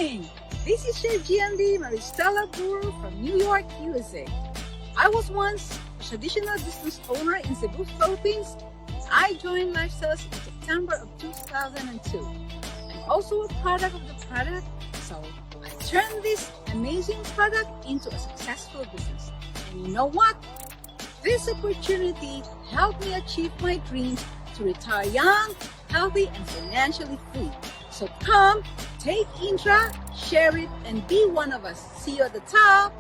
morning! This is Chef GMD Maristela Buru from New York, USA. I was once a traditional business owner in Cebu, Philippines. I joined Lifestyles in September of 2002. I'm also a product of the product, so I turned this amazing product into a successful business. And you know what? This opportunity helped me achieve my dreams to retire young, healthy, and financially free. So come, take Intra, share it, and be one of us. See you at the top.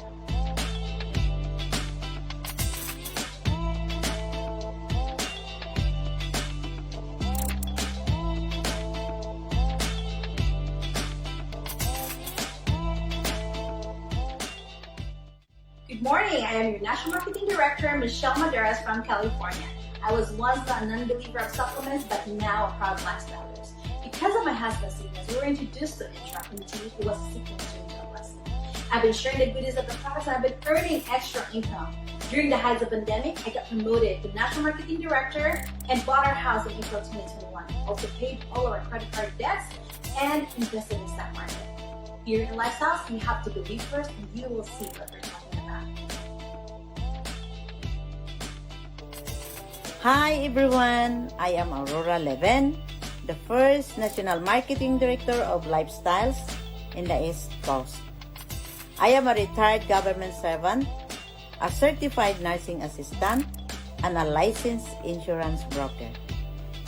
Good morning, I am your National Marketing Director, Michelle Maderas from California. I was once a non-believer of supplements, but now a proud lifestyler. Because of my husband's sickness, we were introduced to Intra Indeed, who was seeking to help us. I've been sharing the goodies of the products and I've been earning extra income. During the height of the pandemic, I got promoted to National Marketing Director and bought our house in April 2021. Also paid all of our credit card debts and invested in the stock market. Here in Lifestyles, you have to believe first and you will see what we're talking about. Hi everyone, I am Aurora Leven, the first National Marketing Director of Lifestyles in the East Coast. I am a retired government servant, a certified nursing assistant, and a licensed insurance broker.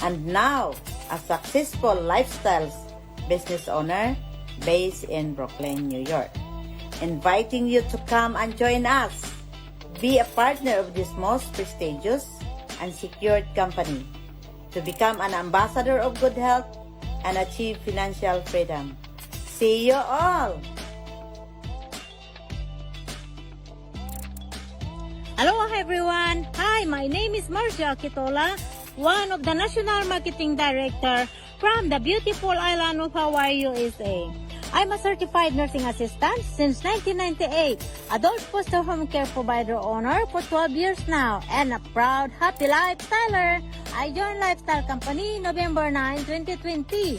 And now, a successful Lifestyles business owner based in Brooklyn, New York. Inviting you to come and join us. Be a partner of this most prestigious and secured company to become an ambassador of good health and achieve financial freedom. See you all! Hello everyone! Hi, my name is Marcia Kitola, one of the National Marketing Director from the beautiful island of Hawaii, USA. I'm a certified nursing assistant since 1998, adult foster home care provider owner for 12 years now, and a proud happy lifestyler. I joined Lifestyle Company November 9, 2020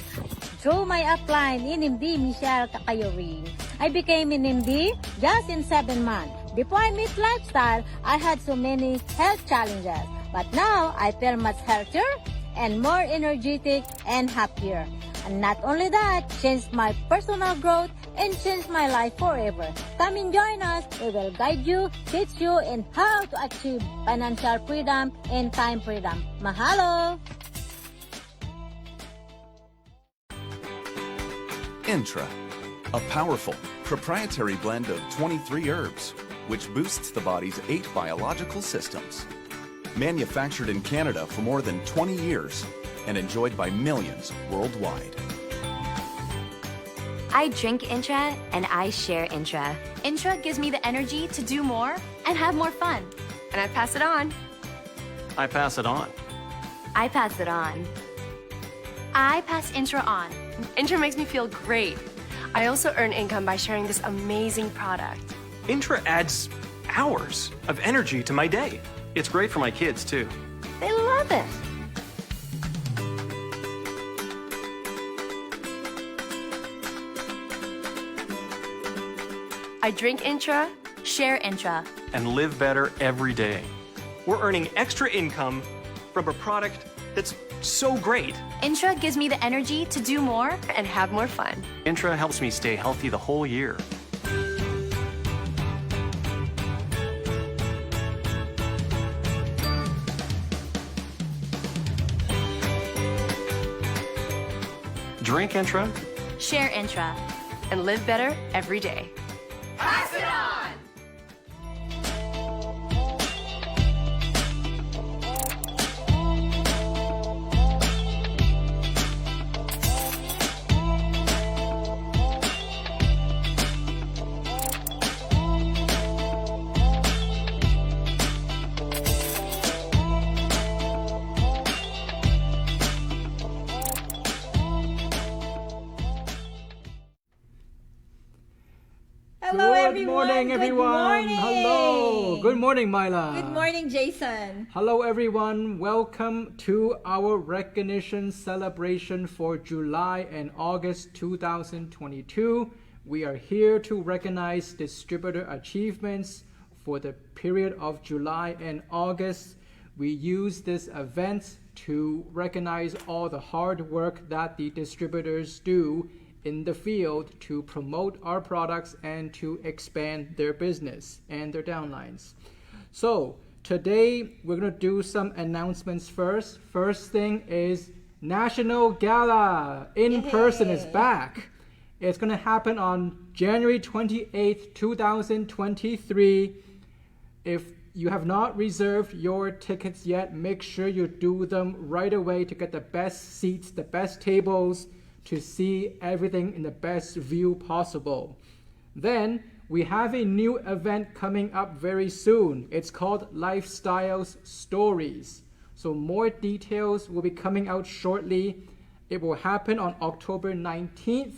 through my upline NMD Michelle Kakayori. I became an MD just in 7 months. Before I met Lifestyle, I had so many health challenges, but now I feel much healthier and more energetic and happier. And not only that, changed my personal growth and changed my life forever. Come and join us. We will guide you, teach you, and how to achieve financial freedom and time freedom. Mahalo! Intra, a powerful, proprietary blend of 23 herbs, which boosts the body's 8 biological systems. Manufactured in Canada for more than 20 years and enjoyed by millions worldwide. I drink Intra and I share Intra. Intra gives me the energy to do more and have more fun. And I pass it on. I pass it on. I pass it on. I pass Intra on. Intra makes me feel great. I also earn income by sharing this amazing product. Intra adds hours of energy to my day. It's great for my kids too. They love it. I drink Intra, Share Intra. And live better every day. We're earning extra income from a product that's so great. Intra gives me the energy to do more and have more fun. Intra helps me stay healthy the whole year. Drink Intra. Share Intra. And live better every day. Pass it on! Hello, Good everyone. morning, Good everyone. morning. Hello. Good morning, Myla. Good morning, Jason. Hello, everyone. Welcome to our recognition celebration for July and August 2022. We are here to recognize distributor achievements for the period of July and August. We use this event to recognize all the hard work that the distributors do in the field to promote our products and to expand their business and their downlines. So today we're going to do some announcements first. First thing is National Gala in person is back. It's going to happen on January 28th, 2023. If you have not reserved your tickets yet, make sure you do them right away to get the best seats, the best tables, to see everything in the best view possible. Then we have a new event coming up very soon. It's called Lifestyles Stories. So more details will be coming out shortly. It will happen on October 19th.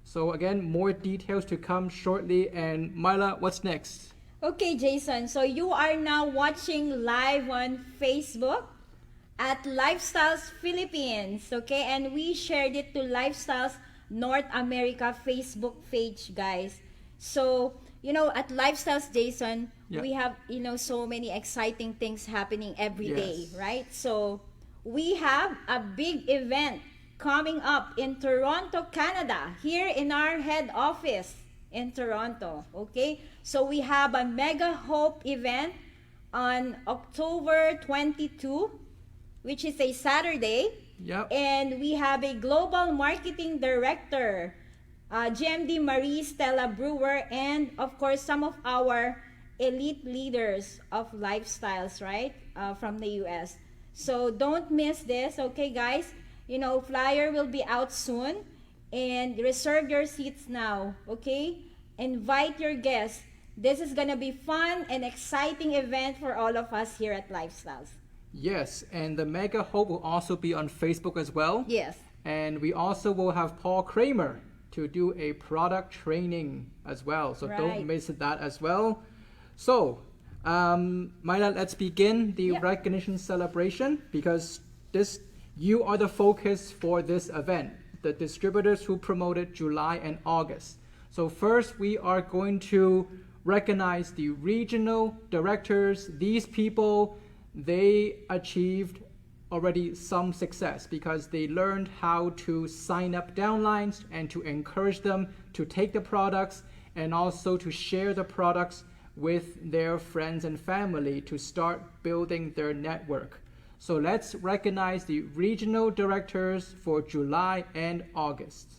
So again, more details to come shortly. And Myla, what's next? Okay, Jason. So you are now watching live on Facebook at Lifestyles Philippines. Okay, and we shared it to Lifestyles North America Facebook page, guys. So, at Lifestyles, Jason, we have, so many exciting things happening every day, right? So we have a big event coming up in Toronto, Canada, here in our head office in Toronto. Okay, so we have a Mega Hope event on October 22, which is a Saturday. Yep. And we have a global marketing director, GMD Marie Stella Brewer, and of course some of our elite leaders of lifestyles, right, from the US. So don't miss this, okay, guys? Flyer will be out soon, and reserve your seats now, okay? Invite your guests. This is gonna be fun and exciting event for all of us here at Lifestyles. Yes, and the Mega Hope will also be on Facebook as well. Yes. And we also will have Paul Kramer to do a product training as well. So don't miss that as well. So, Myla, let's begin the recognition celebration, because you are the focus for this event, the distributors who promoted July and August. So first, we are going to recognize the regional directors. These people, they achieved already some success because they learned how to sign up downlines and to encourage them to take the products and also to share the products with their friends and family to start building their network. So let's recognize the regional directors for July and August.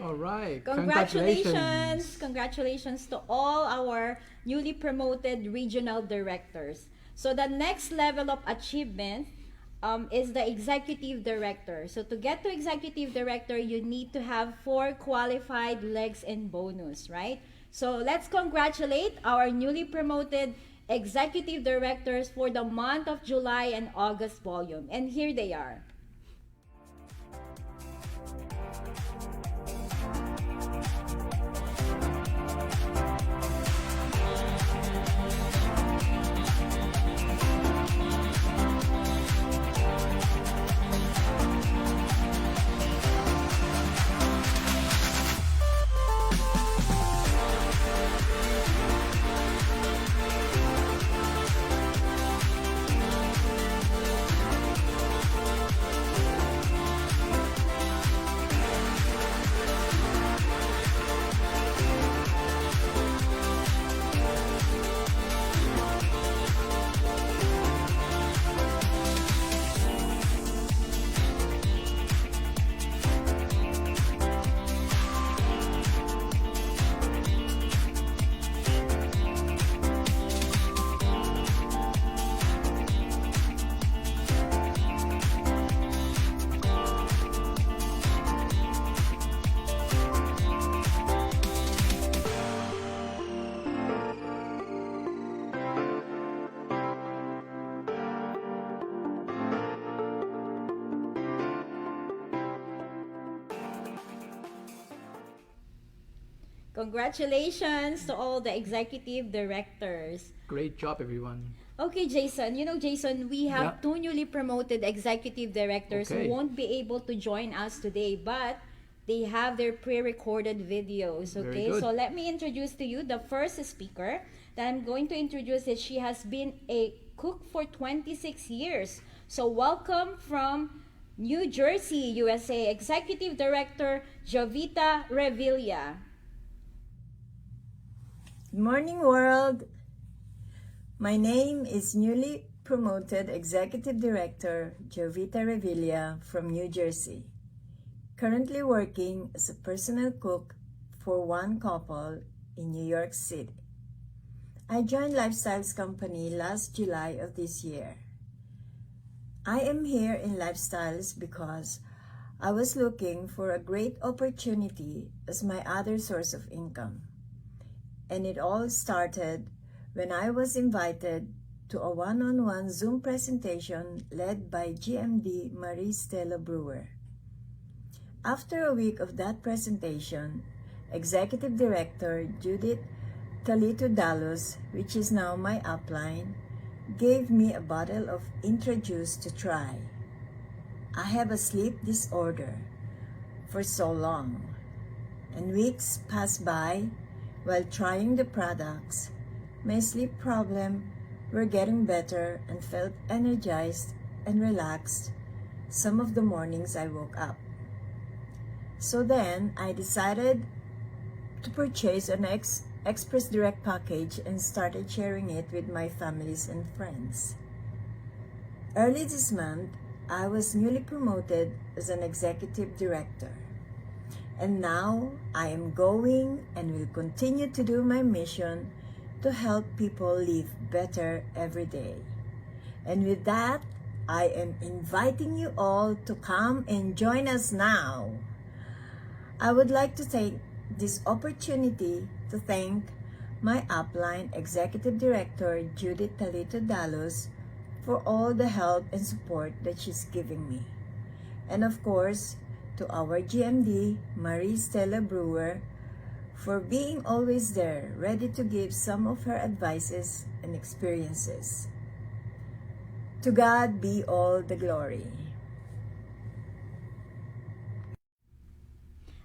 right. All right. Congratulations. Congratulations to all our newly promoted regional directors. So the next level of achievement is the executive director. So to get to executive director, you need to have 4 qualified legs and bonus, right? So let's congratulate our newly promoted executive directors for the month of July and August volume. And here they are. Congratulations to all the executive directors. Great job, everyone. Okay, Jason. You know, Jason, we have Yeah. 2 newly promoted executive directors Okay. who won't be able to join us today, but they have their pre-recorded videos. Very Okay, good. so let me introduce to you the first speaker that I'm going to introduce is she has been a cook for 26 years. So welcome from New Jersey, USA, Executive Director Jovita Revilla. Good morning, world. My name is newly promoted Executive Director Jovita Revilla from New Jersey, currently working as a personal cook for one couple in New York City. I joined Lifestyles Company last July of this year. I am here in Lifestyles because I was looking for a great opportunity as my other source of income. And it all started when I was invited to a one-on-one Zoom presentation led by GMD Marie Stella Brewer. After a week of that presentation, Executive Director Judith Talito Dalos, which is now my upline, gave me a bottle of Introjuice to try. I have a sleep disorder for so long, and weeks passed by while trying the products. My sleep problem were getting better and felt energized and relaxed some of the mornings I woke up. So then I decided to purchase an Express Direct package and started sharing it with my families and friends. Early this month, I was newly promoted as an executive director. And now I am going and will continue to do my mission to help people live better every day. And with that, I am inviting you all to come and join us now. I would like to take this opportunity to thank my upline Executive Director Judith Talito Dalos for all the help and support that she's giving me. And of course, to our GMD, Marie Stella Brewer, for being always there, ready to give some of her advices and experiences. To God be all the glory.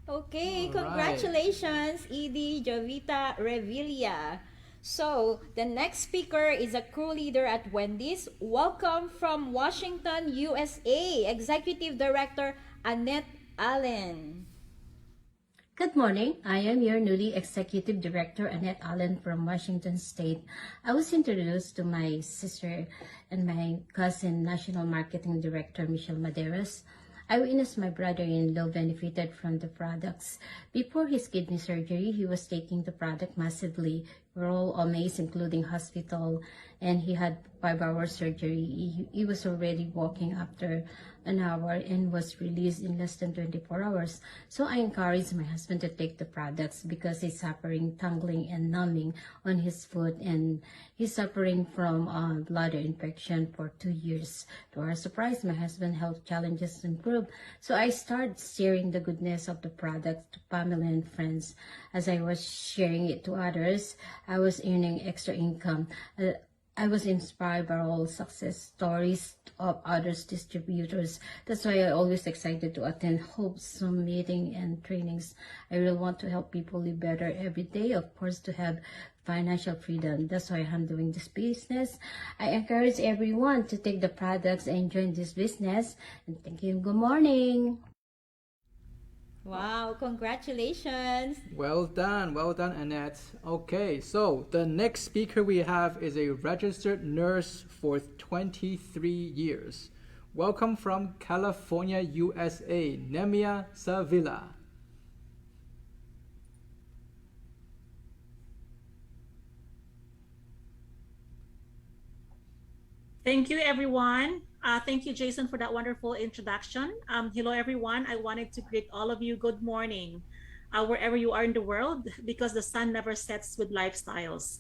Okay, All right. congratulations, Edie Jovita Revilla. So, the next speaker is a crew leader at Wendy's. Welcome from Washington, USA, Executive Director Annette Allen. Good morning. I am your newly Executive Director, Annette Allen from Washington State. I was introduced to my sister and my cousin, National Marketing Director Michelle Maderas. I witnessed my brother-in-law benefited from the products. Before his kidney surgery, he was taking the product massively. We're all amazed, including hospital, and he had 5-hour surgery. He was already walking after an hour and was released in less than 24 hours. So I encouraged my husband to take the products because he's suffering tingling and numbing on his foot, and he's suffering from bladder infection for 2 years. To our surprise, my husband's health challenges improved. So I started sharing the goodness of the product to family and friends. As I was sharing it to others, I was earning extra income. I was inspired by all success stories of others distributors. That's why I always excited to attend Hope Zoom meeting and trainings. I really want to help people live better every day, of course, to have financial freedom. That's why I'm doing this business. I encourage everyone to take the products and join this business. And thank you. Good morning. Wow, congratulations. Well done, Annette. Okay, so the next speaker we have is a registered nurse for 23 years. Welcome from California, USA, Nemia Savilla. Thank you, everyone. Thank you, Jason, for that wonderful introduction. Hello, everyone. I wanted to greet all of you good morning, wherever you are in the world, because the sun never sets with lifestyles.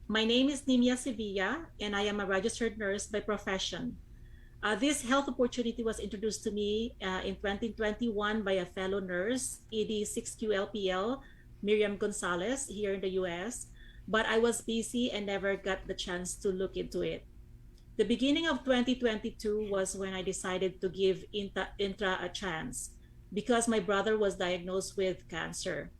My name is Nemia Sevilla, and I am a registered nurse by profession. This health opportunity was introduced to me in 2021 by a fellow nurse, ED6QLPL, Miriam Gonzalez, here in the US, but I was busy and never got the chance to look into it. The beginning of 2022 was when I decided to give Intra a chance because my brother was diagnosed with cancer.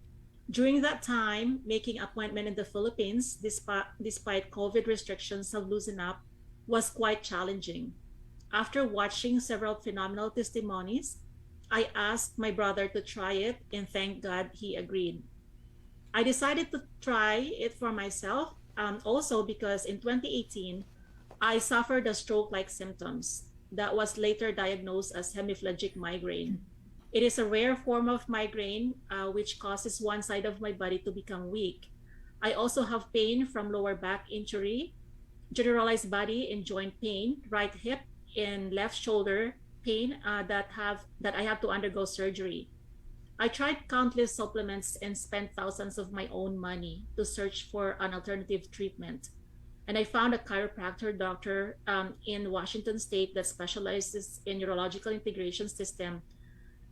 During that time, making appointment in the Philippines, despite COVID restrictions have loosened up, was quite challenging. After watching several phenomenal testimonies, I asked my brother to try it, and thank God he agreed. I decided to try it for myself, also because in 2018, I suffered a stroke-like symptoms that was later diagnosed as hemiplegic migraine. It is a rare form of migraine which causes one side of my body to become weak. I also have pain from lower back injury, generalized body and joint pain, right hip and left shoulder pain that I have to undergo surgery. I tried countless supplements and spent thousands of my own money to search for an alternative treatment. And I found a chiropractor doctor in Washington State that specializes in neurological integration system.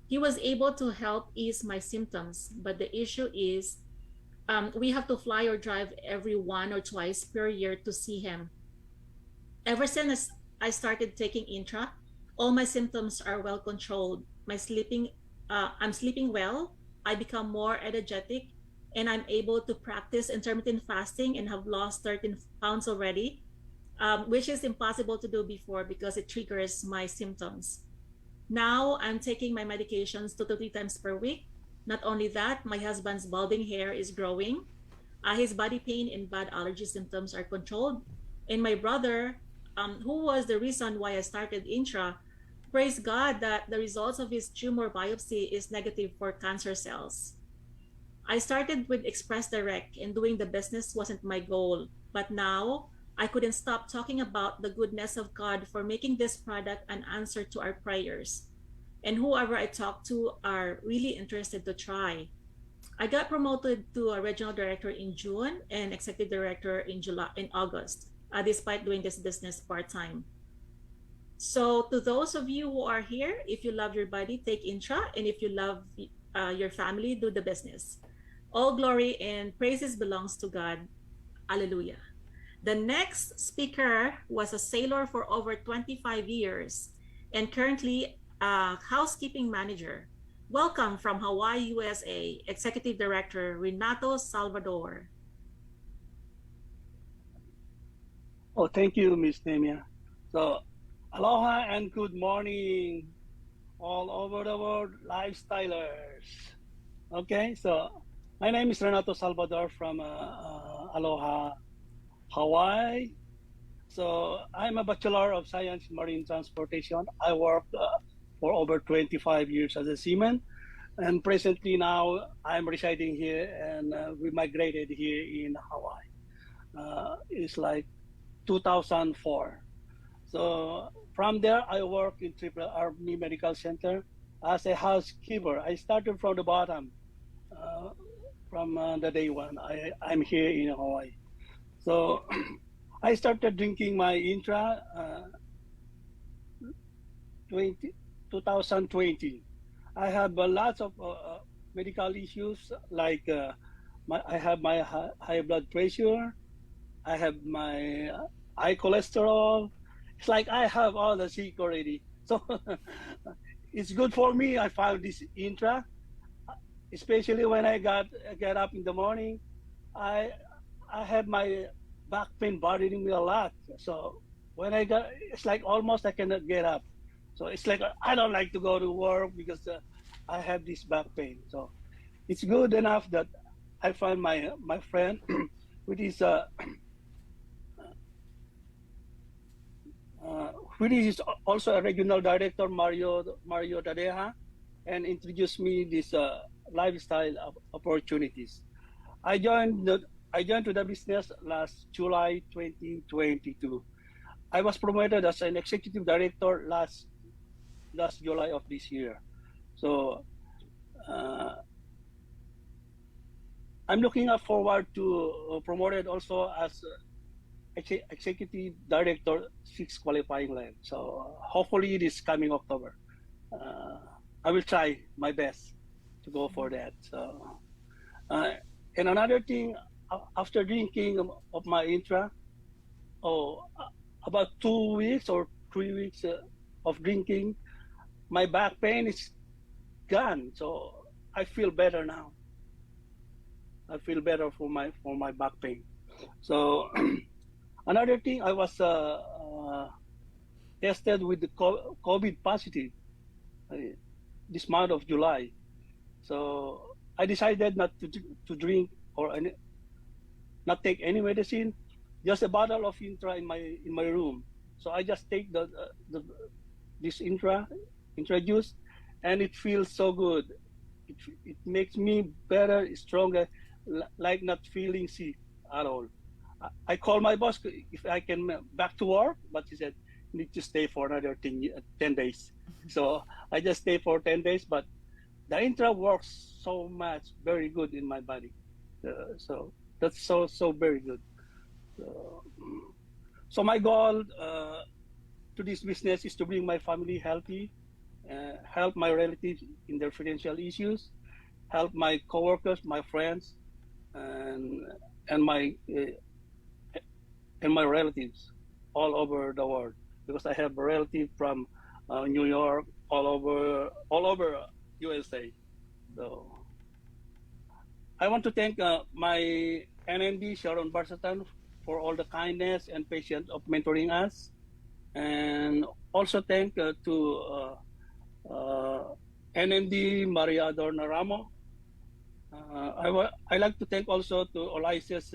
He was able to help ease my symptoms, but the issue is we have to fly or drive every 1 or twice per year to see him. Ever since I started taking Intra, all my symptoms are well controlled. I'm sleeping well, I become more energetic, and I'm able to practice intermittent fasting and have lost 13 pounds already, which is impossible to do before because it triggers my symptoms. Now I'm taking my medications 2 to 3 times per week. Not only that, my husband's balding hair is growing. His body pain and bad allergy symptoms are controlled. And my brother, who was the reason why I started Intra, praise God that the results of his tumor biopsy is negative for cancer cells. I started with Express Direct, and doing the business wasn't my goal. But now I couldn't stop talking about the goodness of God for making this product an answer to our prayers. And whoever I talk to are really interested to try. I got promoted to a regional director in June and executive director in August, despite doing this business part-time. So to those of you who are here, if you love your body, take Intra, and if you love your family, do the business. All glory and praises belongs to God. Hallelujah. The next speaker was a sailor for over 25 years and currently a housekeeping manager. Welcome from Hawaii, USA, Executive Director Renato Salvador. Oh, thank you, Ms. Nemia. So, aloha and good morning all over the world, lifestylers. Okay, so my name is Renato Salvador from Aloha, Hawaii. So I'm a Bachelor of Science in Marine Transportation. I worked for over 25 years as a seaman. And presently now I'm residing here, and we migrated here in Hawaii. It's like 2004. So from there, I work in Triple Army Medical Center as a housekeeper. I started from the bottom, from the day one. I'm here in Hawaii. So I started drinking my intra 2020. I have lots of medical issues, like I have my high blood pressure, I have my high cholesterol. It's like I have all the sick already. So it's good for me. I found this intra, especially when I get up in the morning. I have my back pain bothering me a lot. So when it's like almost I cannot get up. So it's like I don't like to go to work because I have this back pain. So it's good enough that I find my friend, which is also a regional director, Mario Tadeja, and introduced me this lifestyle opportunities. I joined to the business last July 2022. I was promoted as an executive director last July of this year. So I'm looking forward to promoted also as executive director 6 qualifying line. So hopefully this coming October, I will try my best to go for that. So and another thing, after drinking of my intra, about 2 weeks or 3 weeks of drinking, my back pain is gone. So I feel better now. I feel better for my back pain. So another thing, I was tested with the COVID positive this month of July. So I decided not to drink or not take any medicine, just a bottle of intra in my room. So I just take this intra juice, and it feels so good. It makes me better, stronger, like not feeling sick at all. I call my boss if I can back to work, but he said need to stay for another 10 days. So I just stay for 10 days, but the intra works so much, very good in my body. So that's so very good. So my goal to this business is to bring my family healthy, help my relatives in their financial issues, help my coworkers, my friends, and my relatives all over the world, because I have a relative from New York, all over USA. So I want to thank my NMD Sharon Barsatan for all the kindness and patience of mentoring us, and also thank to NMD Maria Adorna Ramo. I like to thank also to Olaises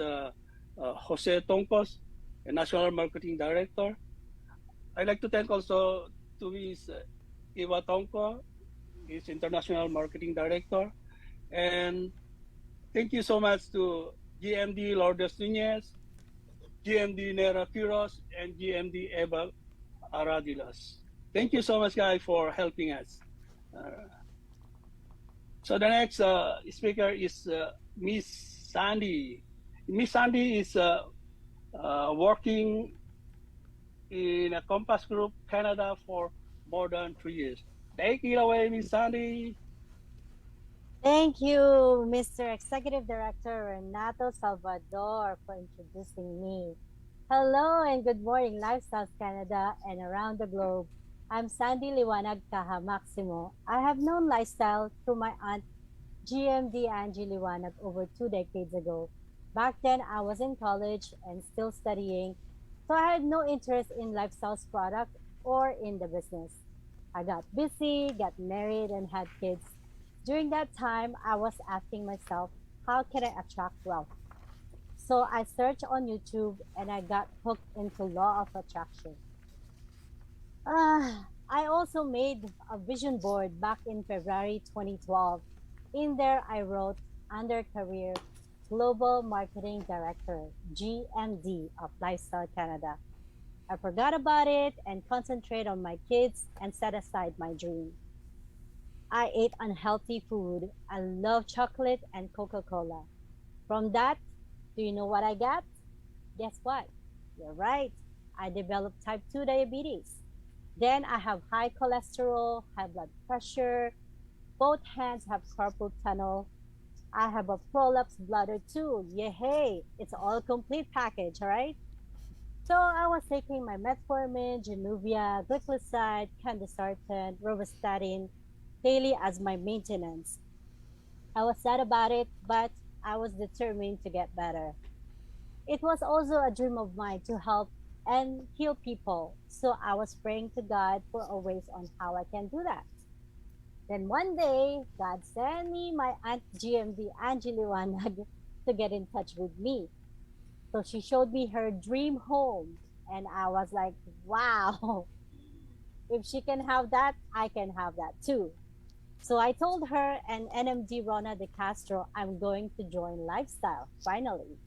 Jose Toncos, a National Marketing Director. I like to thank also to Ms. Eva Tonko, his International Marketing Director. And thank you so much to GMD Lourdes Nunez, GMD Nera Quiros, and GMD Eva Aradilas. Thank you so much, guys, for helping us. So the next speaker is Miss Sandy. Miss Sandy is working in a Compass Group Canada for more than 3 years. Take it away, Miss Sandy. Thank you, Mr. Executive Director Renato Salvador, for introducing me. Hello and good morning, Lifestyles Canada and around the globe. I'm Sandy Liwanag Taha Maximo. I have known Lifestyle through my aunt, GMD Angie Liwanag, over 2 decades ago. Back then, I was in college and still studying, so I had no interest in Lifestyle's product or in the business. I got busy, got married, and had kids. During that time, I was asking myself, how can I attract wealth? So I searched on YouTube and I got hooked into Law of Attraction. I also made a vision board back in February 2012. In there, I wrote under career Global Marketing Director, GMD of Lifestyle Canada. I forgot about it and concentrated on my kids and set aside my dream. I ate unhealthy food. I love chocolate and Coca-Cola. From that, do you know what I got? Guess what? You're right. I developed type 2 diabetes. Then I have high cholesterol, high blood pressure. Both hands have carpal tunnel. I have a prolapsed bladder too. Yeah, hey, it's all complete package, all right? So I was taking my metformin, Januvia, glycoside, candesartan, rovastatin daily as my maintenance. I was sad about it, but I was determined to get better. It was also a dream of mine to help and heal people. So I was praying to God for a ways on how I can do that. Then one day, God sent me my Aunt GMD, Angeli Wanag, to get in touch with me. So she showed me her dream home. And I was like, wow, if she can have that, I can have that too. So I told her and NMD Rona De Castro, I'm going to join Lifestyle, finally.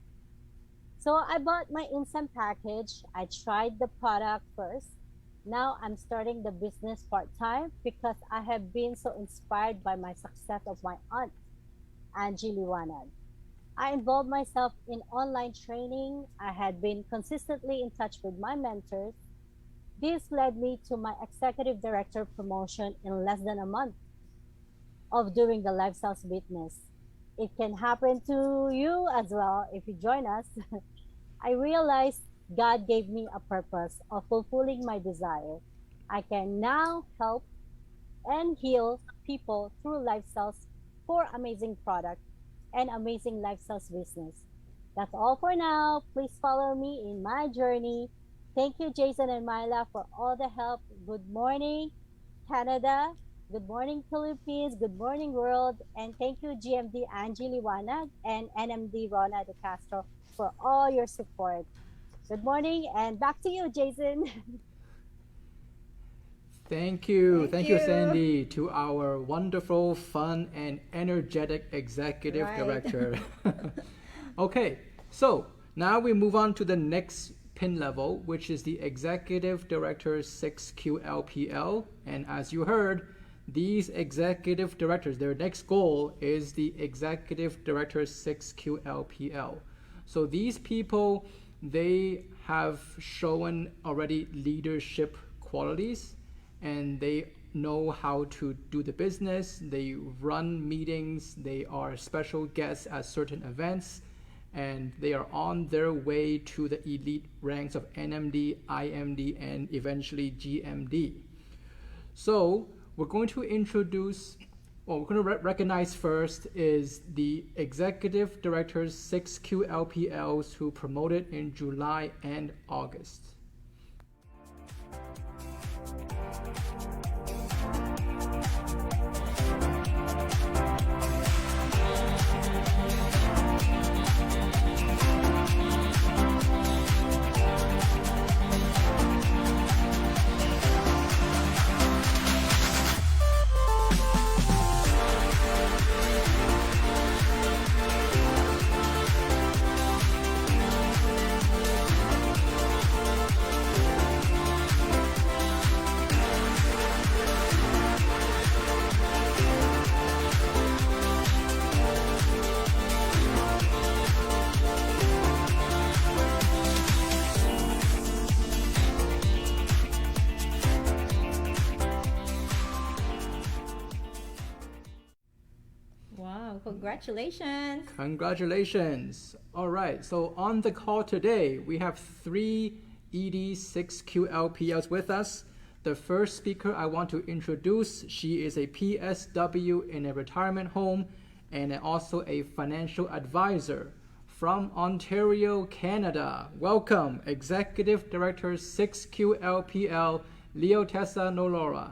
So I bought my instant package. I tried the product first. Now I'm starting the business part-time because I have been so inspired by my success of my aunt, Angie Liwanag. I involved myself in online training. I had been consistently in touch with my mentors. This led me to my executive director promotion in less than a month of doing the lifestyle business. It can happen to you as well if you join us. I realized God gave me a purpose of fulfilling my desire. I can now help and heal people through lifestyles for amazing product and amazing lifestyles business. That's all for now. Please follow me in my journey. Thank you, Jason and Myla, for all the help. Good morning, Canada. Good morning, Philippines. Good morning, world. And thank you, GMD Angie Liwanag and NMD Rona De Castro, for all your support. Good morning, and back to you, Jason. Thank you. Thank you, Sandy, to our wonderful, fun, and energetic executive director. Okay, so now we move on to the next pin level, which is the executive director 6QLPL. And as you heard, these executive directors, their next goal is the executive director 6QLPL. So these people, they have shown already leadership qualities, and they know how to do the business. They run meetings, they are special guests at certain events, and they are on their way to the elite ranks of NMD, IMD, and eventually GMD. So we're going to introduce, well, we're going to recognize first is the executive directors 6QLPLs who promoted in July and August. Congratulations. Congratulations. All right, so on the call today, we have 3 ED6QLPLs with us. The first speaker I want to introduce, she is a PSW in a retirement home and also a financial advisor from Ontario, Canada. Welcome, Executive Director 6QLPL, Leotessa Nolora.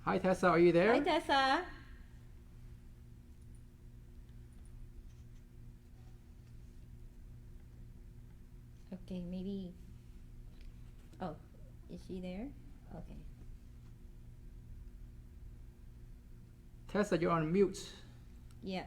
Hi Tessa, are you there? Hi Tessa. Okay, maybe. Oh, is she there? Okay. Tessa, you're on mute. Yeah.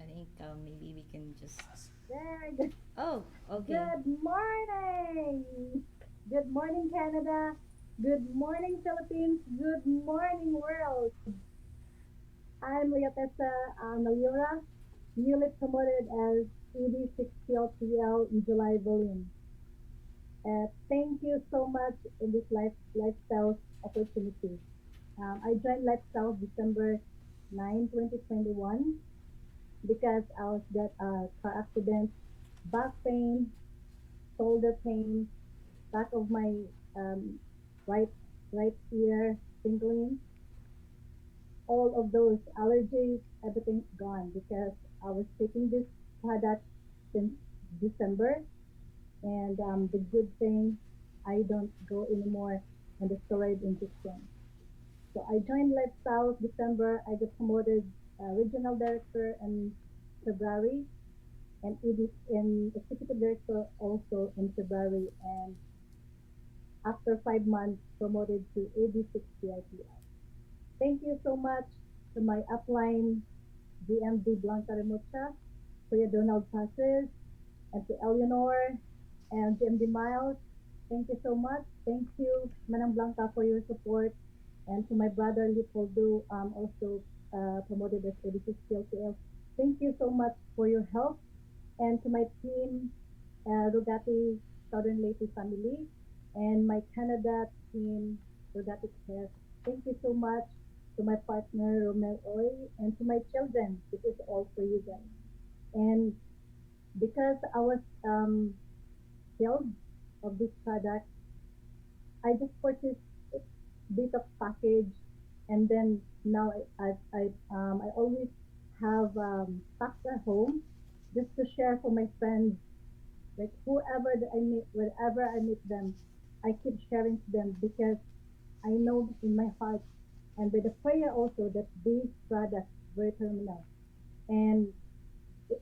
I think maybe we can just. There. Oh, okay. Good morning. Good morning, Canada. Good morning, Philippines. Good morning, world. I'm Leah Tessa Naliura, newly promoted as ED6PLPL in July volume. Thank you so much in this lifestyle opportunity. I joined Lifestyle December 9, 2021 because I was got a car accident, back pain, shoulder pain, back of my right ear tingling. All of those allergies, everything's gone because I was taking this product since December, and the good thing, I don't go anymore on the steroid injection. So I joined Lifestyle December. I got promoted regional director in February, and executive director also in February, and after 5 months promoted to AD6PLPL. Thank you so much to my upline, GMD Blanca Remucha, Kuya Donald Passes, and to Eleanor and GMD Miles. Thank you so much. Thank you, Manang Blanca, for your support. And to my brother, Leopoldo, also promoted as AD6PLPL. Thank you so much for your help. And to my team, Rogati Southern Leyte family, and my Canada team, Rogati Care. Thank you so much to my partner, Romel Oy, and to my children. This is all for you guys. And because I was killed of this product, I just purchased a detox package, and then now I always have packs at home just to share for my friends, like whoever that I meet, wherever I meet them, I keep sharing to them because I know in my heart and by the prayer also that these products very terminal, and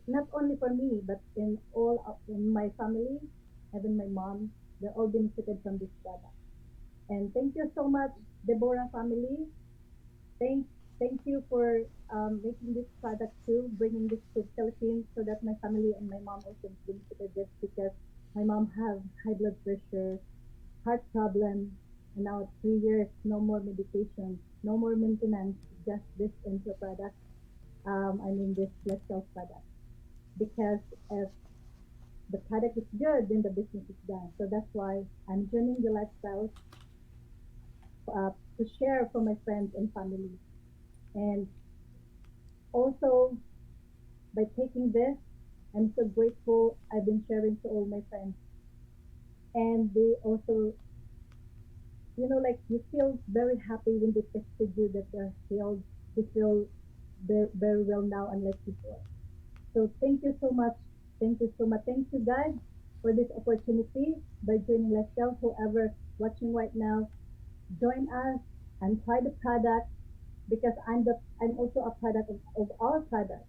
not only for me but in my family, even my mom, they're all benefited from this product. And thank you so much, Deborah family. Thank you for making this product too, bringing this to the Philippines so that my family and my mom also benefited this because my mom have high blood pressure, heart problem, and now 3 years, no more medication, no more maintenance, just this intro product. This lifestyle product. Because if the product is good, then the business is done. So that's why I'm joining the lifestyle to share for my friends and family. And also, by taking this, I'm so grateful. I've been sharing to all my friends. And they also, like you feel very happy when they texted you that they're healed. They feel very, very well now, unlike before. So thank you so much. Thank you so much. Thank you, God, for this opportunity by joining Lifestyle. Whoever watching right now, join us and try the product because I'm also a product of our product.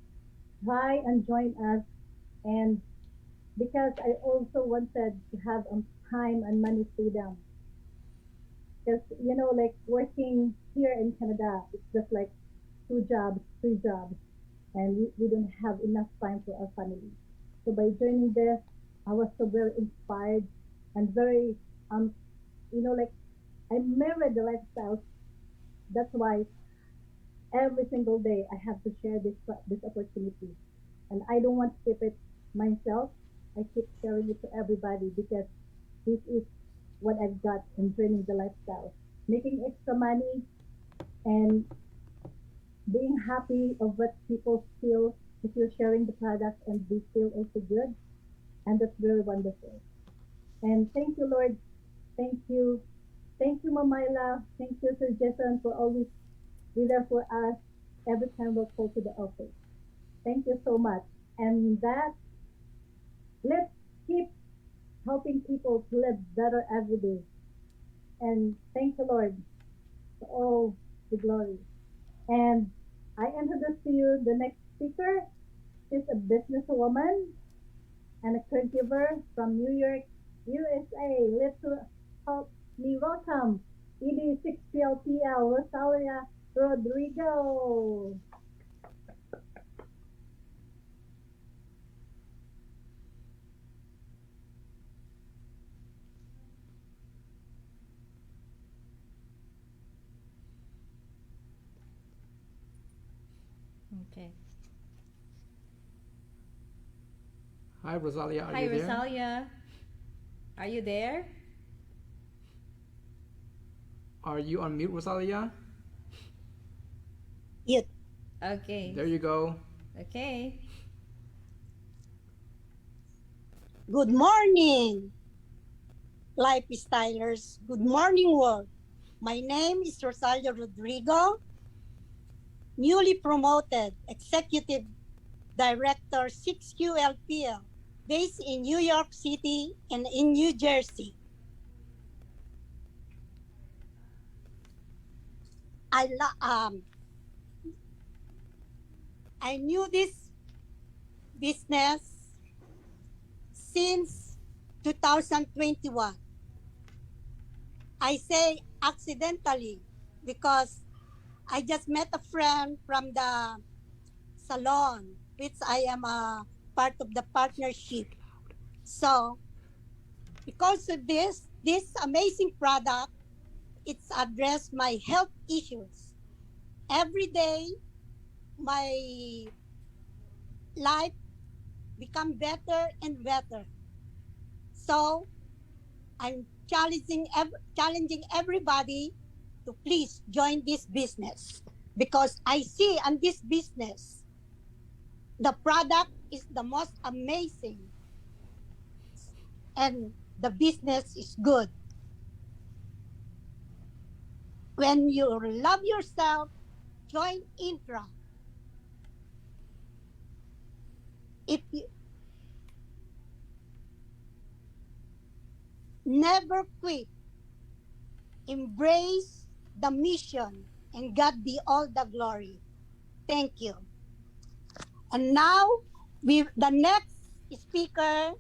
Try and join us, and because I also wanted to have time and money freedom. Because like working here in Canada, it's just like 2 jobs, 3 jobs, and we don't have enough time for our family. So by joining this, I was so very inspired and very like I married the lifestyle. That's why every single day I have to share this opportunity, and I don't want to keep it myself. I keep sharing it to everybody because this is what I've got in joining the lifestyle, making extra money and being happy of what people feel if you're sharing the product and they feel also good, and that's very wonderful. And thank you, Lord. Thank you, Mamaila. Thank you, Sir Jason, for always be there for us every time we'll call to the office. Thank you so much. And let's keep helping people to live better every day. And thank the Lord. to all the glory. And I introduce to you the next speaker. She's a businesswoman and a caregiver from New York, USA. Let's help me welcome ED6PLPL Rosalia Rodrigo. Okay. Hi, Rosalia. Are Hi, you there? Rosalia. Are you there? Are you on mute, Rosalia? Mute. Okay. There you go. Okay. Good morning, lifestylers. Good morning, world. My name is Rosalia Rodrigo, newly promoted Executive Director 6QLPL, based in New York City and in New Jersey. I knew this business since 2021. I say accidentally because I just met a friend from the salon, which I am a part of the partnership. So because of this amazing product, it's addressed my health issues. Every day, my life become better and better. So I'm challenging everybody to please join this business, because I see on this business, the product is the most amazing and the business is good. When you love yourself, join Intra. If you never quit, embrace the mission, and God be all the glory. Thank you. And now, the next speaker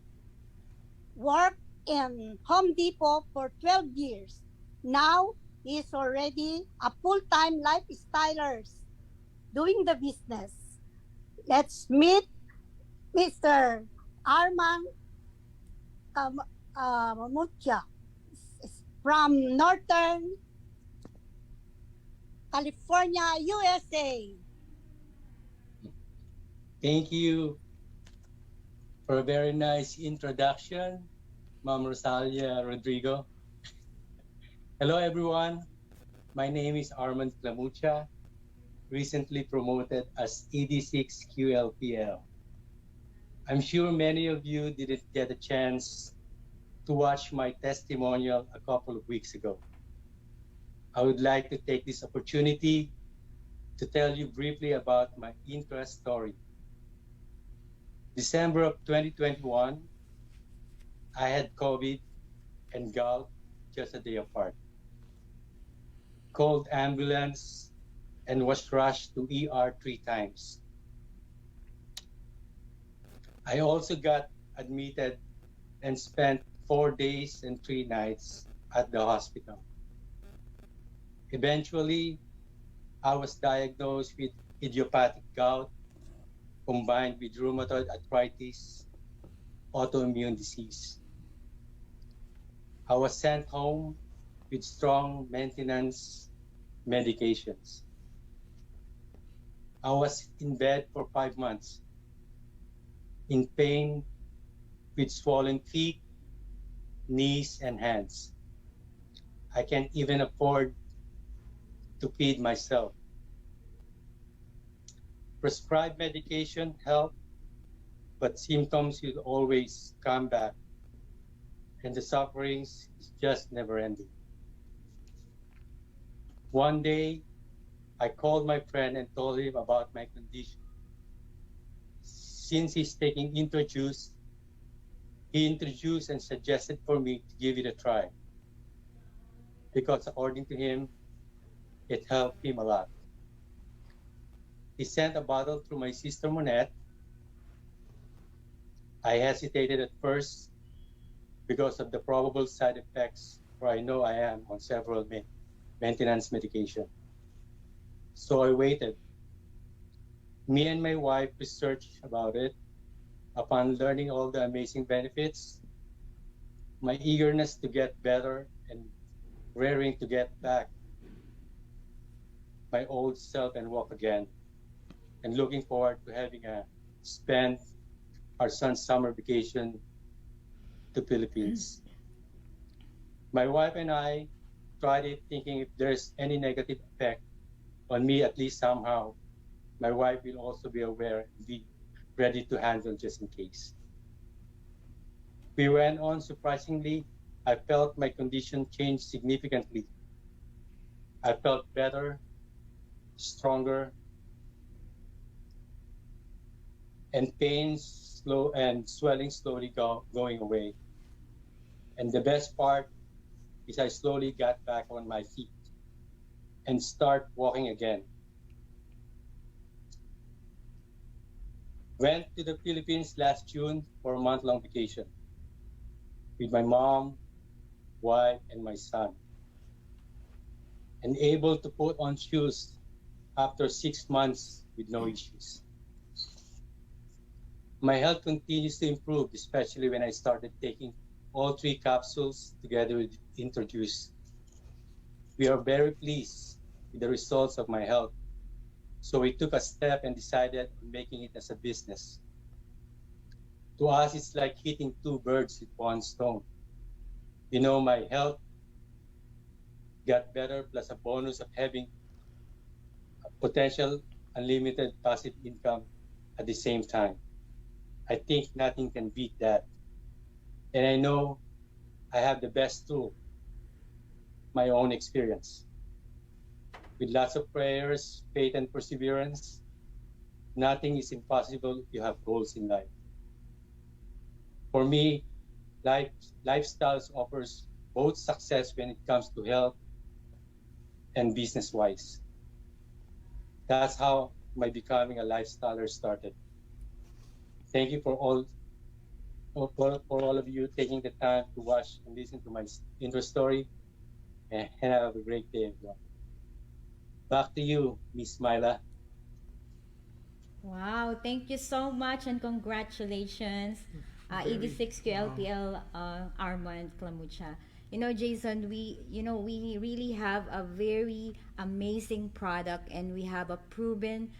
worked in Home Depot for 12 years. Now, he is already a full-time lifestyler doing the business. Let's meet Mr. Armand Camucha from Northern California, USA. Thank you for a very nice introduction, Ma'am Rosalia Rodrigo. Hello, everyone. My name is Armand Camucha, recently promoted as ED6 QLPL. I'm sure many of you didn't get a chance to watch my testimonial a couple of weeks ago. I would like to take this opportunity to tell you briefly about my interest story. December of 2021, I had COVID and gout just a day apart. Called ambulance and was rushed to ER 3 times. I also got admitted and spent 4 days and 3 nights at the hospital. Eventually, I was diagnosed with idiopathic gout combined with rheumatoid arthritis, autoimmune disease. I was sent home with strong maintenance medications. I was in bed for 5 months, in pain with swollen feet, knees, and hands. I can't even afford to feed myself. Prescribed medication helped, but symptoms will always come back, and the sufferings is just never ending. One day, I called my friend and told him about my condition. Since he's taking IntraJuice, he introduced and suggested for me to give it a try, because according to him, It helped him a lot. He sent a bottle through my sister Monette. I hesitated at first because of the probable side effects, for I know I am on several maintenance medication. So I waited. Me and my wife researched about it. Upon learning all the amazing benefits, my eagerness to get better and raring to get back my old self and walk again, and looking forward to having spend our son's summer vacation to Philippines. My wife and I tried it thinking if there's any negative effect on me, at least somehow, my wife will also be aware and be ready to handle just in case. We went on. Surprisingly, I felt my condition change significantly. I felt better, stronger, and pains slow and swelling slowly going away. And the best part is I slowly got back on my feet and start walking again. Went to the Philippines last June for a month-long vacation with my mom, wife, and my son. And able to put on shoes after 6 months with no issues. My health continues to improve, especially when I started taking all 3 capsules together with Introduce. We are very pleased with the results of my health. So we took a step and decided on making it as a business. To us, it's like hitting 2 birds with 1 stone. You know, my health got better, plus a bonus of having a potential unlimited passive income at the same time. I think nothing can beat that. And I know I have the best tool, my own experience. With lots of prayers, faith, and perseverance, nothing is impossible if you have goals in life. For me, Lifestyles offers both success when it comes to health and business-wise. That's how my becoming a lifestyler started. Thank you for all of you taking the time to watch and listen to my intro story, and have a great day, everyone. Back to you, Miss Myla. Wow, thank you so much and congratulations, ED6QLPL Armand Clamucha. You know, Jason, we really have a very amazing product, and we have a proven,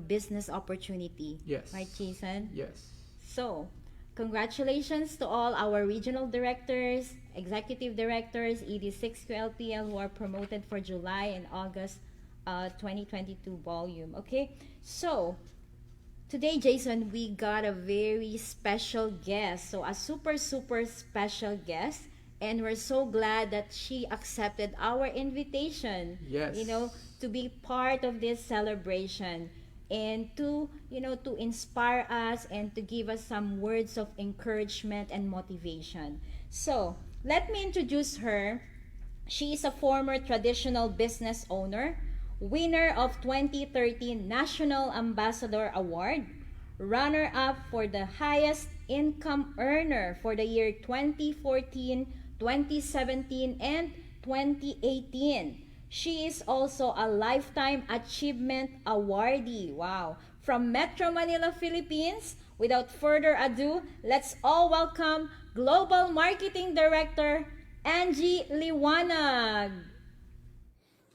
business opportunity. Yes. Right, Jason? Yes. So, congratulations to all our regional directors, executive directors, ED6QLPL who are promoted for July and August 2022 volume. Okay, so today, Jason, we got a very special guest. So a super special guest, and we're so glad that she accepted our invitation. Yes. To be part of this celebration, and to inspire us and to give us some words of encouragement and motivation. So let me introduce her. She is a former traditional business owner, winner of 2013 National Ambassador Award, runner-up for the highest income earner for the year 2014, 2017, and 2018. She is also a Lifetime Achievement Awardee. Wow. From Metro Manila, Philippines. Without further ado, let's all welcome Global Marketing Director Angie Liwanag.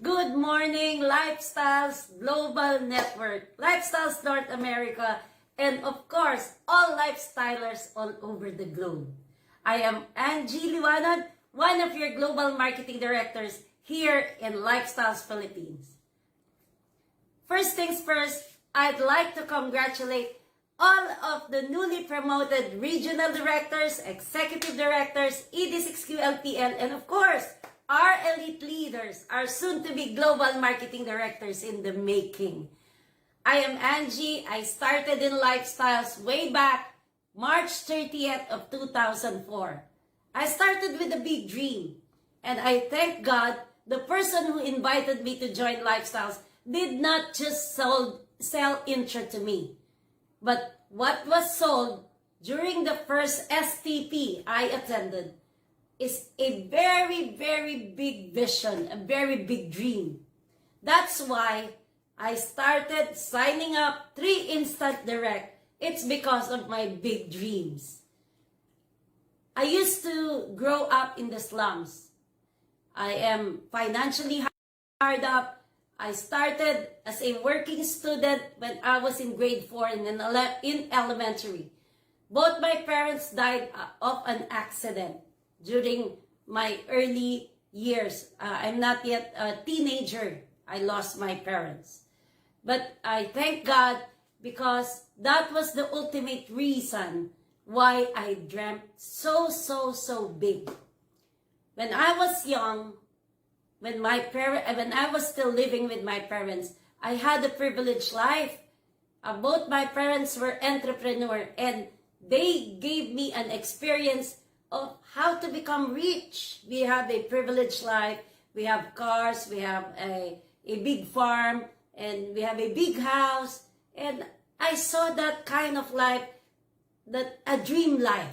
Good morning, Lifestyles Global Network, Lifestyles North America, and of course, all lifestylers all over the globe. I am Angie Liwanag, one of your Global Marketing Directors here in Lifestyles Philippines. First things first, I'd like to congratulate all of the newly promoted regional directors, executive directors, ED6QLPL, and of course, our elite leaders, our soon-to-be global marketing directors in the making. I am Angie. I started in Lifestyles way back March 30th of 2004. I started with a big dream, and I thank God the person who invited me to join Lifestyles did not just sell Intra to me, but what was sold during the first STP I attended is a very, very big vision, a very big dream. That's why I started signing up 3 Instant Direct. It's because of my big dreams. I used to grow up in the slums. I am financially hard up. I started as a working student when I was in grade 4 in elementary. Both my parents died of an accident during my early years. I'm not yet a teenager. I lost my parents. But I thank God because that was the ultimate reason why I dreamt so big. When I was young, when I was still living with my parents, I had a privileged life. Both my parents were entrepreneurs, and they gave me an experience of how to become rich. We have a privileged life. We have cars. We have a big farm, and we have a big house. And I saw that kind of life, that a dream life.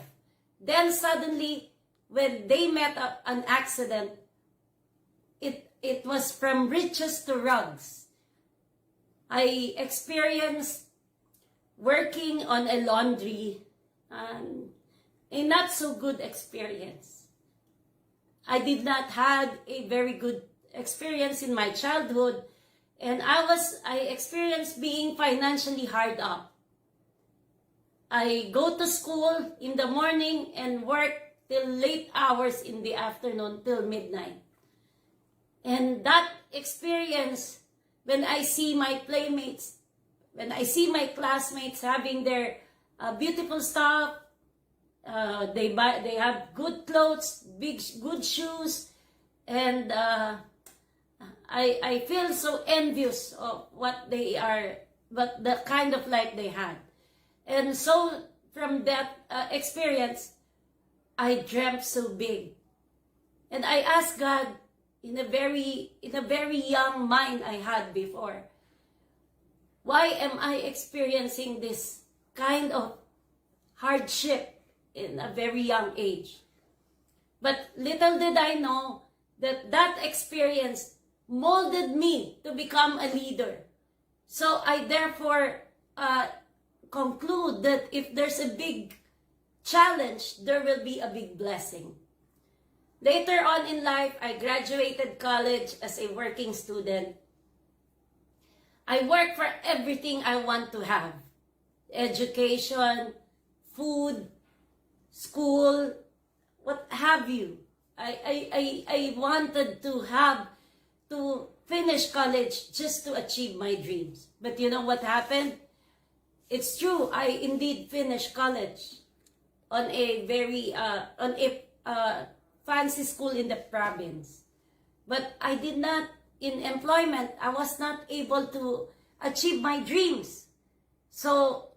Then suddenly, when they met an accident, it was from riches to rugs. I experienced working on a laundry, a not so good experience. I did not have a very good experience in my childhood, and I experienced being financially hard up. I go to school in the morning and work till late hours in the afternoon, till midnight. And that experience, when I see my playmates, when I see my classmates having their beautiful stuff, they have good clothes, good shoes, and I feel so envious of what they are, but the kind of life they had. And so from that experience, I dreamt so big. And I asked God, in a very young mind I had before, why am I experiencing this kind of hardship in a very young age? But little did I know that that experience molded me to become a leader. So I therefore conclude that if there's a big challenge, there will be a big blessing. Later on in life, I graduated college as a working student. I work for everything I want to have. Education, food, school, what have you. I wanted to finish college just to achieve my dreams. But you know what happened? It's true, I indeed finished college on a very, fancy school in the province. But I did not, in employment, I was not able to achieve my dreams. So,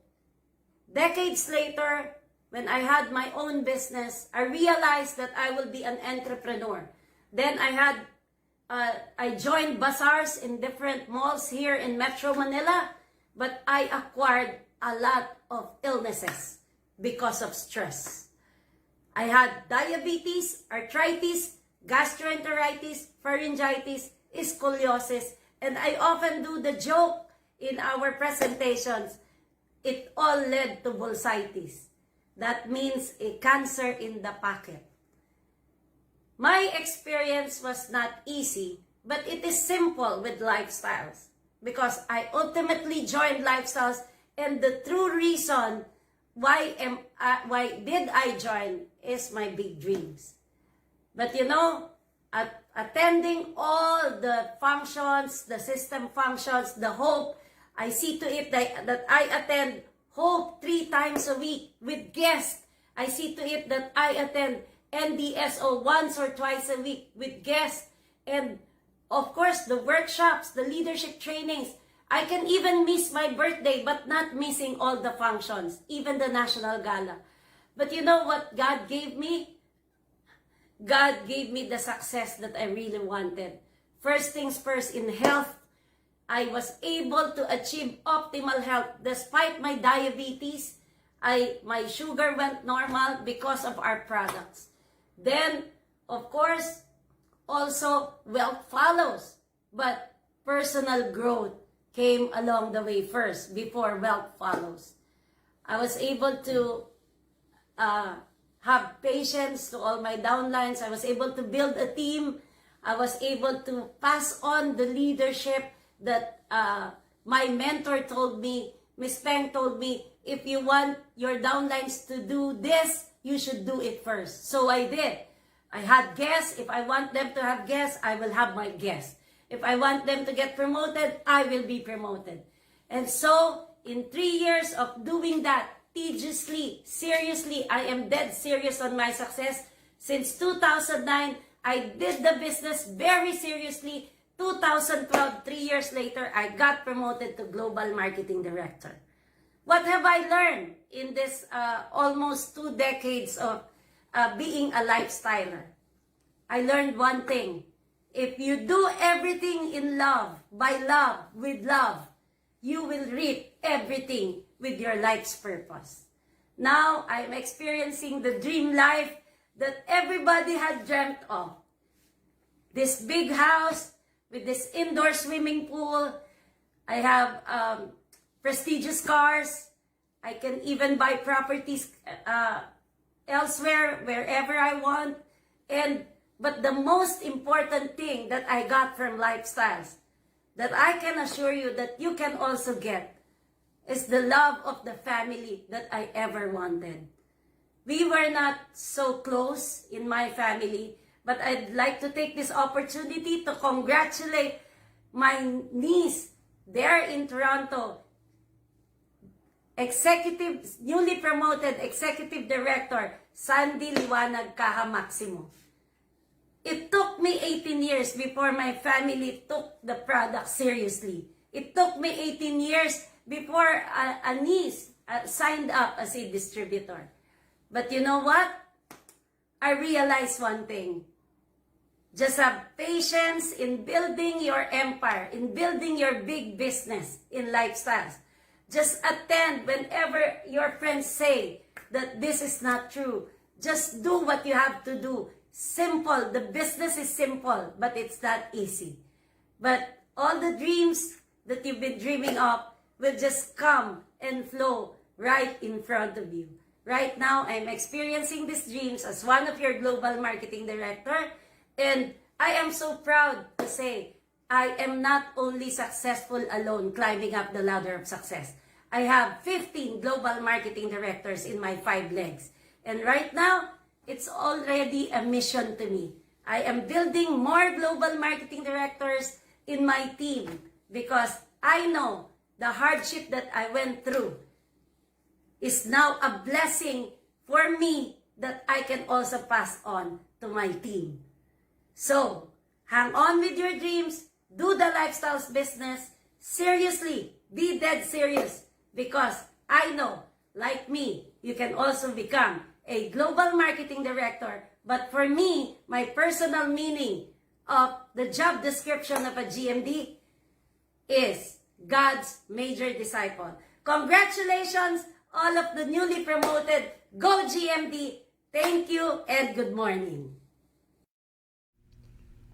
decades later, when I had my own business, I realized that I will be an entrepreneur. Then I joined bazaars in different malls here in Metro Manila, but I acquired a lot of illnesses because of stress. I had diabetes, arthritis, gastroenteritis, pharyngitis, scoliosis, and I often do the joke in our presentations, it all led to bursitis. That means a cancer in the pocket. My experience was not easy, but it is simple with Lifestyles because I ultimately joined Lifestyles, and the true reason why did I join is my big dreams. But you know, attending all the functions, the system functions, the Hope, I see to it that I attend Hope 3 times a week with guests. I see to it that I attend NDSO once or twice a week with guests. And of course, the workshops, the leadership trainings. I can even miss my birthday, but not missing all the functions, even the National Gala. But you know what God gave me? God gave me the success that I really wanted. First things first, in health, I was able to achieve optimal health despite my diabetes. My sugar went normal because of our products. Then, of course, also wealth follows. But personal growth came along the way first before wealth follows. I was able to have patience to all my downlines. I was able to build a team. I was able to pass on the leadership that my mentor told me. Miss Peng told me, if you want your downlines to do this, you should do it first. So I did. I had guests. If I want them to have guests, I will have my guests. If I want them to get promoted, I will be promoted. And so, in 3 years of doing that, tediously, seriously, I am dead serious on my success. Since 2009, I did the business very seriously. 2012, 3 years later, I got promoted to Global Marketing Director. What have I learned in this almost 2 decades of being a lifestyler? I learned one thing. If you do everything in love, by love, with love, you will reap everything with your life's purpose. Now, I'm experiencing the dream life that everybody had dreamt of. This big house with this indoor swimming pool. I have prestigious cars. I can even buy properties elsewhere, wherever I want. But the most important thing that I got from Lifestyles, that I can assure you that you can also get, is the love of the family that I ever wanted. We were not so close in my family, but I'd like to take this opportunity to congratulate my niece there in Toronto, newly promoted Executive Director, Sandy Liwanag Caja Maximo. It took me 18 years before my family took the product seriously. It took me 18 years before a niece signed up as a distributor. But you know what? I realized one thing. Just have patience in building your empire, in building your big business in Lifestyles. Just attend whenever your friends say that this is not true. Just do what you have to do. Simple. The business is simple, but it's not easy. But all the dreams that you've been dreaming of will just come and flow right in front of you. Right now, I'm experiencing these dreams as one of your Global Marketing Director, and I am so proud to say I am not only successful alone climbing up the ladder of success. I have 15 Global Marketing Directors in my 5 legs. And right now, it's already a mission to me. I am building more Global Marketing Directors in my team because I know the hardship that I went through is now a blessing for me that I can also pass on to my team. So, hang on with your dreams, do the Lifestyles business, seriously, be dead serious, because I know, like me, you can also become a Global Marketing Director. But for me, my personal meaning of the job description of a GMD is God's major disciple. Congratulations, all of the newly promoted. Go GMD. Thank you and good morning.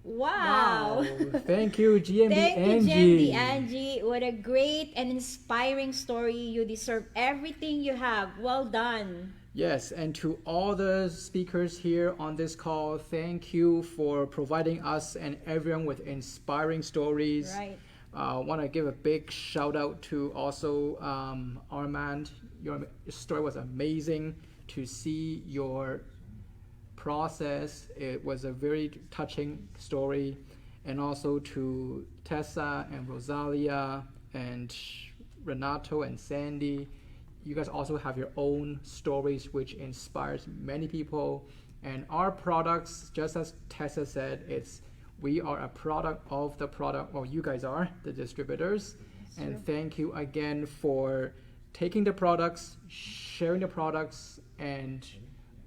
Wow. Thank you, GMD Thank you, Angie. GMD Angie. What a great and inspiring story. You deserve everything you have. Well done. Yes, and to all the speakers here on this call, thank you for providing us and everyone with inspiring stories. Right. I want to give a big shout out to also Armand. Your story was amazing. To see your process, it was a very touching story. And also to Tessa and Rosalia and Renato and Sandy. You guys also have your own stories which inspires many people. And our products, just as Tessa said, we are a product of the product, or you guys are the distributors. And thank you again for taking the products, sharing the products, and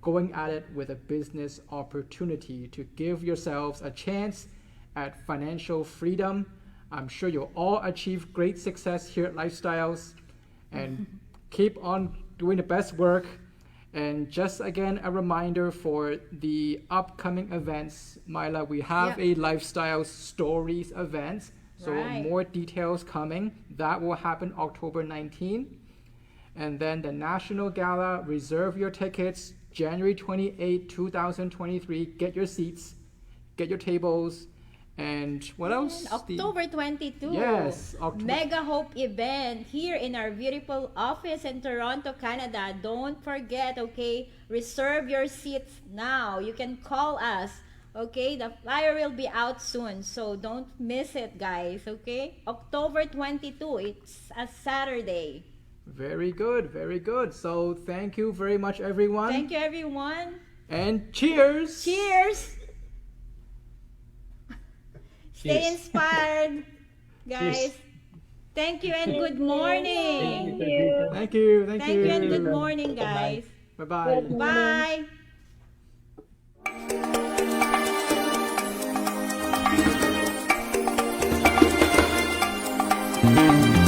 going at it with a business opportunity to give yourselves a chance at financial freedom. I'm sure you'll all achieve great success here at Lifestyles, and keep on doing the best work. And just again, a reminder for the upcoming events, Myla, we have a Lifestyle Stories event. So more details coming. That will happen October 19th. And then the National Gala, reserve your tickets, January 28, 2023. Get your seats, get your tables. And what else? October 22. Yes. Mega Hope event here in our beautiful office in Toronto, Canada. Don't forget, okay? Reserve your seats now. You can call us, okay? The flyer will be out soon, so don't miss it, guys, okay? October 22. It's a Saturday. Very good, very good. So thank you very much, everyone. Thank you, everyone. And cheers. Cheers. Stay inspired, guys. Cheers. Thank you and good morning. Thank you. Thank you. Thank you and good morning, guys. Bye-bye. Bye. Bye.